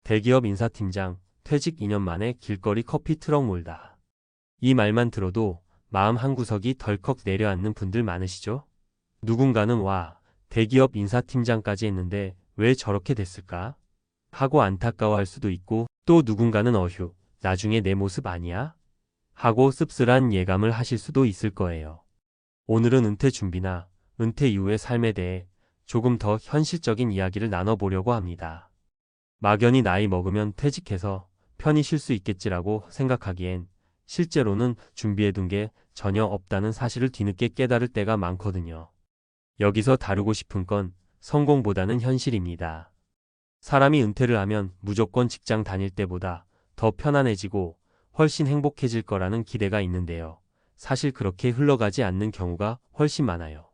대기업 인사팀장, 퇴직 2년 만에 길거리 커피 트럭 몰다. 이 말만 들어도 마음 한구석이 덜컥 내려앉는 분들 많으시죠? 누군가는 와, 대기업 인사팀장까지 했는데 왜 저렇게 됐을까? 하고 안타까워할 수도 있고, 또 누군가는 어휴, 나중에 내 모습 아니야? 하고 씁쓸한 예감을 하실 수도 있을 거예요. 오늘은 은퇴 준비나 은퇴 이후의 삶에 대해 조금 더 현실적인 이야기를 나눠보려고 합니다. 막연히 나이 먹으면 퇴직해서 편히 쉴 수 있겠지라고 생각하기엔 실제로는 준비해둔 게 전혀 없다는 사실을 뒤늦게 깨달을 때가 많거든요. 여기서 다루고 싶은 건 성공보다는 현실입니다. 사람이 은퇴를 하면 무조건 직장 다닐 때보다 더 편안해지고 훨씬 행복해질 거라는 기대가 있는데요. 사실 그렇게 흘러가지 않는 경우가 훨씬 많아요.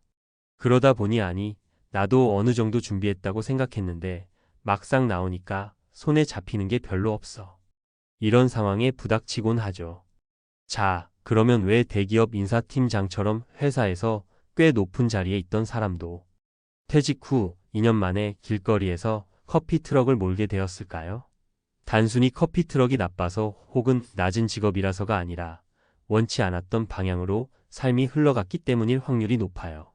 그러다 보니 아니, 나도 어느 정도 준비했다고 생각했는데 막상 나오니까 손에 잡히는 게 별로 없어. 이런 상황에 부닥치곤 하죠. 자, 그러면 왜 대기업 인사팀장처럼 회사에서 꽤 높은 자리에 있던 사람도 퇴직 후 2년 만에 길거리에서 커피 트럭을 몰게 되었을까요? 단순히 커피 트럭이 나빠서 혹은 낮은 직업이라서가 아니라 원치 않았던 방향으로 삶이 흘러갔기 때문일 확률이 높아요.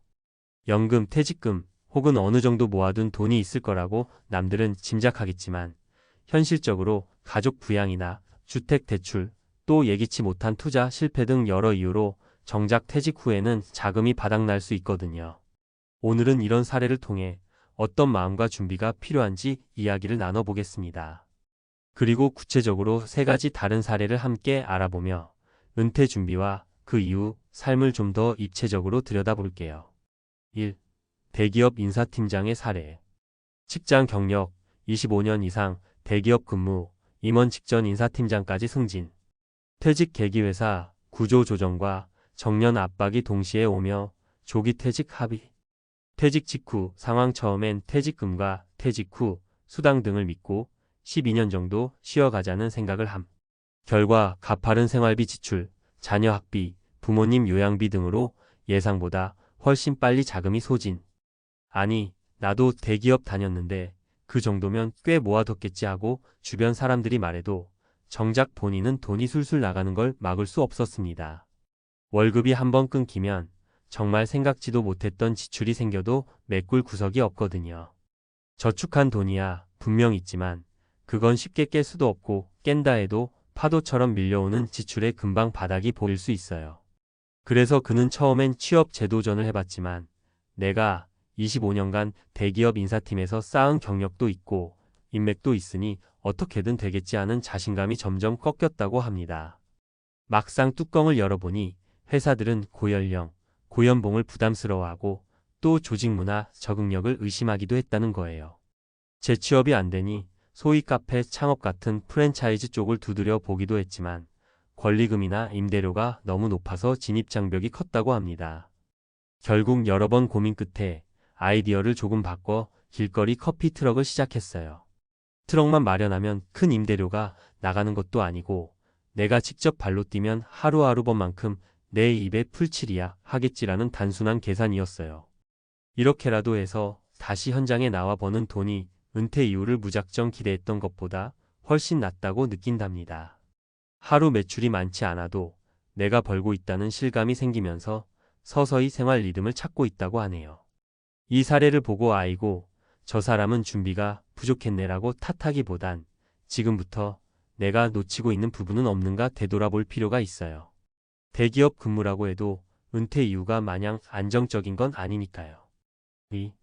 연금, 퇴직금 혹은 어느 정도 모아둔 돈이 있을 거라고 남들은 짐작하겠지만 현실적으로 가족 부양이나 주택 대출, 또 예기치 못한 투자 실패 등 여러 이유로 정작 퇴직 후에는 자금이 바닥날 수 있거든요. 오늘은 이런 사례를 통해 어떤 마음과 준비가 필요한지 이야기를 나눠보겠습니다. 그리고 구체적으로 3가지 다른 사례를 함께 알아보며 은퇴 준비와 그 이후 삶을 좀 더 입체적으로 들여다볼게요. 1. 대기업 인사팀장의 사례. 직장 경력 25년 이상 대기업 근무, 임원 직전 인사팀장까지 승진. 퇴직 계기 회사 구조 조정과 정년 압박이 동시에 오며 조기 퇴직 합의. 퇴직 직후 상황 처음엔 퇴직금과 퇴직 후 수당 등을 믿고 12년 정도 쉬어가자는 생각을 함. 결과 가파른 생활비 지출, 자녀 학비, 부모님 요양비 등으로 예상보다 훨씬 빨리 자금이 소진. 아니, 나도 대기업 다녔는데 그 정도면 꽤 모아뒀겠지 하고 주변 사람들이 말해도 정작 본인은 돈이 술술 나가는 걸 막을 수 없었습니다. 월급이 한번 끊기면 정말 생각지도 못했던 지출이 생겨도 메꿀 구석이 없거든요. 저축한 돈이야 분명 있지만 그건 쉽게 깰 수도 없고 깬다 해도 파도처럼 밀려오는 지출에 금방 바닥이 보일 수 있어요. 그래서 그는 처음엔 취업 재도전을 해봤지만 내가 25년간 대기업 인사팀에서 쌓은 경력도 있고 인맥도 있으니 어떻게든 되겠지 하는 자신감이 점점 꺾였다고 합니다. 막상 뚜껑을 열어보니 회사들은 고연령, 고연봉을 부담스러워하고 또 조직 문화, 적응력을 의심하기도 했다는 거예요. 재취업이 안 되니 소위 카페 창업 같은 프랜차이즈 쪽을 두드려 보기도 했지만 권리금이나 임대료가 너무 높아서 진입장벽이 컸다고 합니다. 결국 여러 번 고민 끝에 아이디어를 조금 바꿔 길거리 커피 트럭을 시작했어요. 트럭만 마련하면 큰 임대료가 나가는 것도 아니고 내가 직접 발로 뛰면 하루하루 번만큼 내 입에 풀칠이야 하겠지라는 단순한 계산이었어요. 이렇게라도 해서 다시 현장에 나와 버는 돈이 은퇴 이후를 무작정 기대했던 것보다 훨씬 낫다고 느낀답니다. 하루 매출이 많지 않아도 내가 벌고 있다는 실감이 생기면서 서서히 생활 리듬을 찾고 있다고 하네요. 이 사례를 보고 아이고, 저 사람은 준비가 부족했네라고 탓하기보단 지금부터 내가 놓치고 있는 부분은 없는가 되돌아볼 필요가 있어요. 대기업 근무라고 해도 은퇴 이후가 마냥 안정적인 건 아니니까요. 2.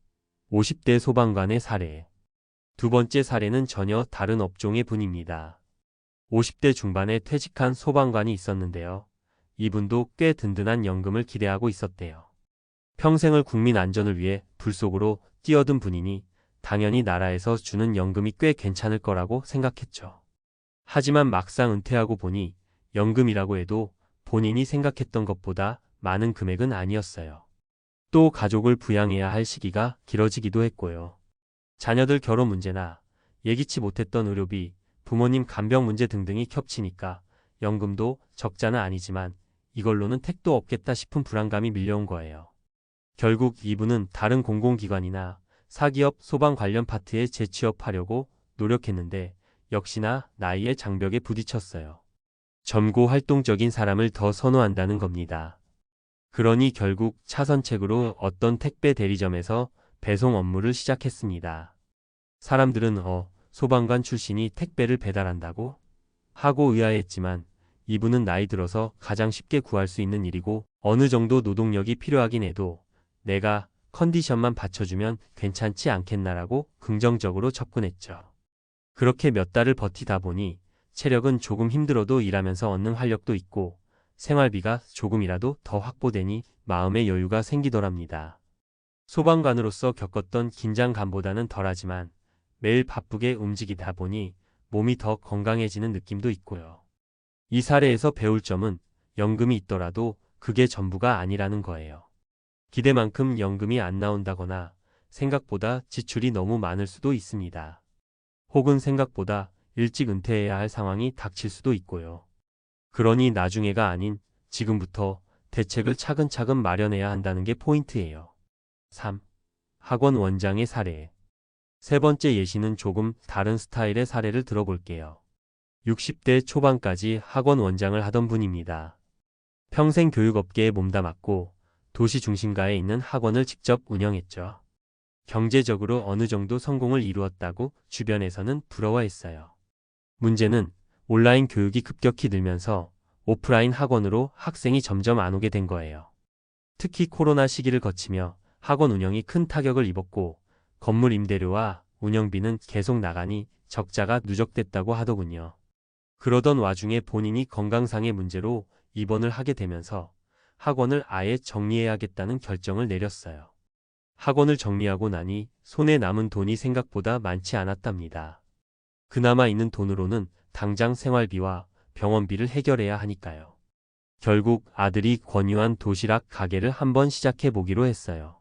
50대 소방관의 사례. 두 번째 사례는 전혀 다른 업종의 분입니다. 50대 중반에 퇴직한 소방관이 있었는데요. 이분도 꽤 든든한 연금을 기대하고 있었대요. 평생을 국민 안전을 위해 불 속으로 뛰어든 분이니 당연히 나라에서 주는 연금이 꽤 괜찮을 거라고 생각했죠. 하지만 막상 은퇴하고 보니 연금이라고 해도 본인이 생각했던 것보다 많은 금액은 아니었어요. 또 가족을 부양해야 할 시기가 길어지기도 했고요. 자녀들 결혼 문제나 예기치 못했던 의료비, 부모님 간병 문제 등등이 겹치니까 연금도 적자는 아니지만 이걸로는 택도 없겠다 싶은 불안감이 밀려온 거예요. 결국 이분은 다른 공공기관이나 사기업 소방 관련 파트에 재취업하려고 노력했는데 역시나 나이의 장벽에 부딪혔어요. 젊고 활동적인 사람을 더 선호한다는 겁니다. 그러니 결국 차선책으로 어떤 택배 대리점에서 배송 업무를 시작했습니다. 사람들은 소방관 출신이 택배를 배달한다고? 하고 의아해했지만 이분은 나이 들어서 가장 쉽게 구할 수 있는 일이고 어느 정도 노동력이 필요하긴 해도 내가 컨디션만 받쳐주면 괜찮지 않겠나라고 긍정적으로 접근했죠. 그렇게 몇 달을 버티다 보니 체력은 조금 힘들어도 일하면서 얻는 활력도 있고 생활비가 조금이라도 더 확보되니 마음의 여유가 생기더랍니다. 소방관으로서 겪었던 긴장감보다는 덜하지만 매일 바쁘게 움직이다 보니 몸이 더 건강해지는 느낌도 있고요. 이 사례에서 배울 점은 연금이 있더라도 그게 전부가 아니라는 거예요. 기대만큼 연금이 안 나온다거나 생각보다 지출이 너무 많을 수도 있습니다. 혹은 생각보다 일찍 은퇴해야 할 상황이 닥칠 수도 있고요. 그러니 나중에가 아닌 지금부터 대책을 차근차근 마련해야 한다는 게 포인트예요. 3. 학원 원장의 사례. 세 번째 예시는 조금 다른 스타일의 사례를 들어볼게요. 60대 초반까지 학원 원장을 하던 분입니다. 평생 교육업계에 몸담았고 도시 중심가에 있는 학원을 직접 운영했죠. 경제적으로 어느 정도 성공을 이루었다고 주변에서는 부러워했어요. 문제는 온라인 교육이 급격히 늘면서 오프라인 학원으로 학생이 점점 안 오게 된 거예요. 특히 코로나 시기를 거치며 학원 운영이 큰 타격을 입었고 건물 임대료와 운영비는 계속 나가니 적자가 누적됐다고 하더군요. 그러던 와중에 본인이 건강상의 문제로 입원을 하게 되면서 학원을 아예 정리해야겠다는 결정을 내렸어요. 학원을 정리하고 나니 손에 남은 돈이 생각보다 많지 않았답니다. 그나마 있는 돈으로는 당장 생활비와 병원비를 해결해야 하니까요. 결국 아들이 권유한 도시락 가게를 한번 시작해 보기로 했어요.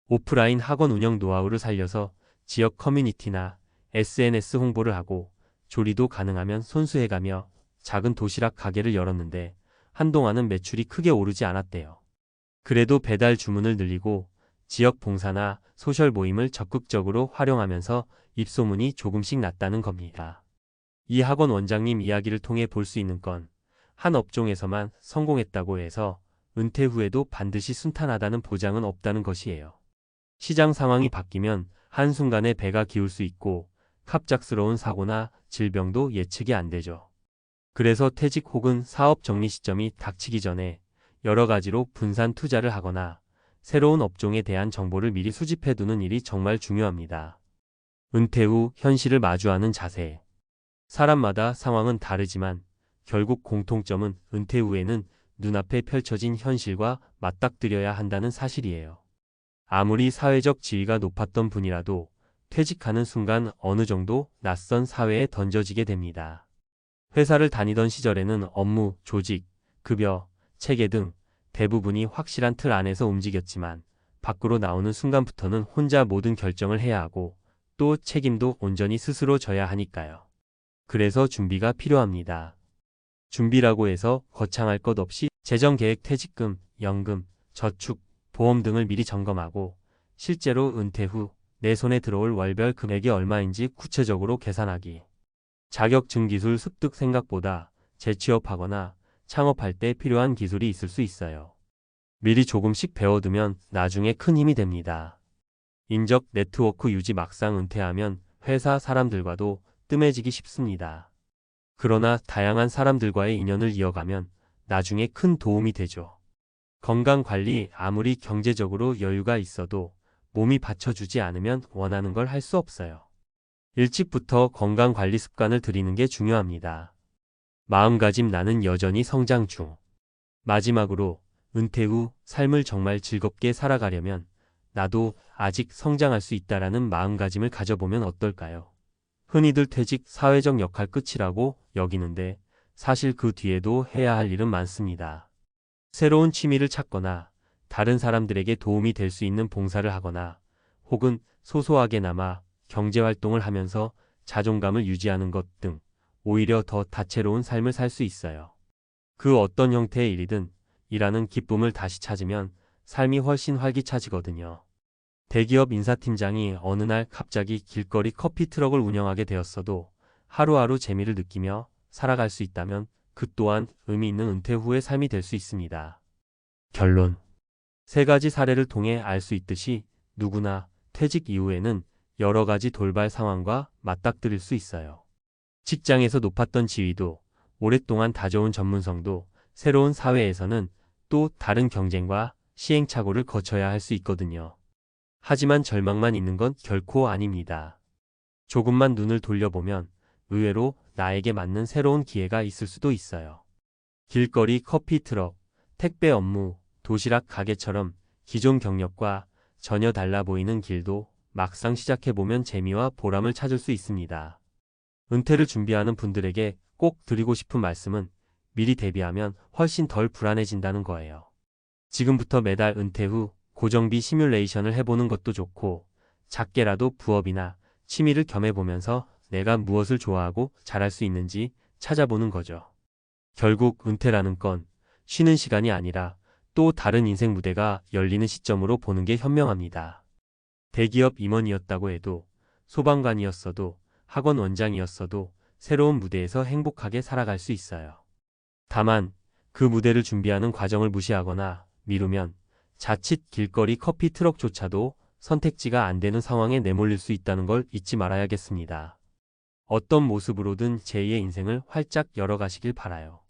오프라인 학원 운영 노하우를 살려서 지역 커뮤니티나 SNS 홍보를 하고 조리도 가능하면 손수해가며 작은 도시락 가게를 열었는데 한동안은 매출이 크게 오르지 않았대요. 그래도 배달 주문을 늘리고 지역 봉사나 소셜 모임을 적극적으로 활용하면서 입소문이 조금씩 났다는 겁니다. 이 학원 원장님 이야기를 통해 볼 수 있는 건 한 업종에서만 성공했다고 해서 은퇴 후에도 반드시 순탄하다는 보장은 없다는 것이에요. 시장 상황이 바뀌면 한순간에 배가 기울 수 있고 갑작스러운 사고나 질병도 예측이 안 되죠. 그래서 퇴직 혹은 사업 정리 시점이 닥치기 전에 여러 가지로 분산 투자를 하거나 새로운 업종에 대한 정보를 미리 수집해 두는 일이 정말 중요합니다. 은퇴 후 현실을 마주하는 자세. 사람마다 상황은 다르지만 결국 공통점은 은퇴 후에는 눈앞에 펼쳐진 현실과 맞닥뜨려야 한다는 사실이에요. 아무리 사회적 지위가 높았던 분이라도 퇴직하는 순간 어느 정도 낯선 사회에 던져지게 됩니다. 회사를 다니던 시절에는 업무, 조직, 급여, 체계 등 대부분이 확실한 틀 안에서 움직였지만 밖으로 나오는 순간부터는 혼자 모든 결정을 해야 하고 또 책임도 온전히 스스로 져야 하니까요. 그래서 준비가 필요합니다. 준비라고 해서 거창할 것 없이 재정계획, 퇴직금, 연금, 저축, 보험 등을 미리 점검하고 실제로 은퇴 후 내 손에 들어올 월별 금액이 얼마인지 구체적으로 계산하기. 자격증 기술 습득. 생각보다 재취업하거나 창업할 때 필요한 기술이 있을 수 있어요. 미리 조금씩 배워두면 나중에 큰 힘이 됩니다. 인적 네트워크 유지. 막상 은퇴하면 회사 사람들과도 뜸해지기 쉽습니다. 그러나 다양한 사람들과의 인연을 이어가면 나중에 큰 도움이 되죠. 건강관리. 아무리 경제적으로 여유가 있어도 몸이 받쳐주지 않으면 원하는 걸 할 수 없어요. 일찍부터 건강관리 습관을 들이는 게 중요합니다. 마음가짐. 나는 여전히 성장 중. 마지막으로 은퇴 후 삶을 정말 즐겁게 살아가려면 나도 아직 성장할 수 있다라는 마음가짐을 가져보면 어떨까요? 흔히들 퇴직, 사회적 역할 끝이라고 여기는데 사실 그 뒤에도 해야 할 일은 많습니다. 새로운 취미를 찾거나 다른 사람들에게 도움이 될 수 있는 봉사를 하거나 혹은 소소하게나마 경제활동을 하면서 자존감을 유지하는 것 등 오히려 더 다채로운 삶을 살 수 있어요. 그 어떤 형태의 일이든 일하는 기쁨을 다시 찾으면 삶이 훨씬 활기차지거든요. 대기업 인사팀장이 어느 날 갑자기 길거리 커피 트럭을 운영하게 되었어도 하루하루 재미를 느끼며 살아갈 수 있다면 그 또한 의미 있는 은퇴 후의 삶이 될 수 있습니다. 결론. 세 가지 사례를 통해 알 수 있듯이 누구나 퇴직 이후에는 여러 가지 돌발 상황과 맞닥뜨릴 수 있어요. 직장에서 높았던 지위도, 오랫동안 다져온 전문성도, 새로운 사회에서는 또 다른 경쟁과 시행착오를 거쳐야 할 수 있거든요. 하지만 절망만 있는 건 결코 아닙니다. 조금만 눈을 돌려보면 의외로 나에게 맞는 새로운 기회가 있을 수도 있어요. 길거리 커피 트럭, 택배 업무, 도시락 가게처럼 기존 경력과 전혀 달라 보이는 길도 막상 시작해보면 재미와 보람을 찾을 수 있습니다. 은퇴를 준비하는 분들에게 꼭 드리고 싶은 말씀은 미리 대비하면 훨씬 덜 불안해진다는 거예요. 지금부터 매달 은퇴 후 고정비 시뮬레이션을 해보는 것도 좋고, 작게라도 부업이나 취미를 겸해보면서 내가 무엇을 좋아하고 잘할 수 있는지 찾아보는 거죠. 결국 은퇴라는 건 쉬는 시간이 아니라 또 다른 인생 무대가 열리는 시점으로 보는 게 현명합니다. 대기업 임원이었다고 해도, 소방관이었어도, 학원 원장이었어도 새로운 무대에서 행복하게 살아갈 수 있어요. 다만 그 무대를 준비하는 과정을 무시하거나 미루면 자칫 길거리 커피 트럭조차도 선택지가 안 되는 상황에 내몰릴 수 있다는 걸 잊지 말아야겠습니다. 어떤 모습으로든 제2의 인생을 활짝 열어가시길 바라요.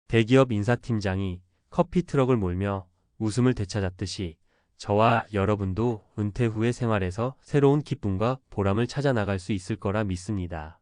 대기업 인사팀장이 커피 트럭을 몰며 웃음을 되찾았듯이 저와 여러분도 은퇴 후의 생활에서 새로운 기쁨과 보람을 찾아 나갈 수 있을 거라 믿습니다.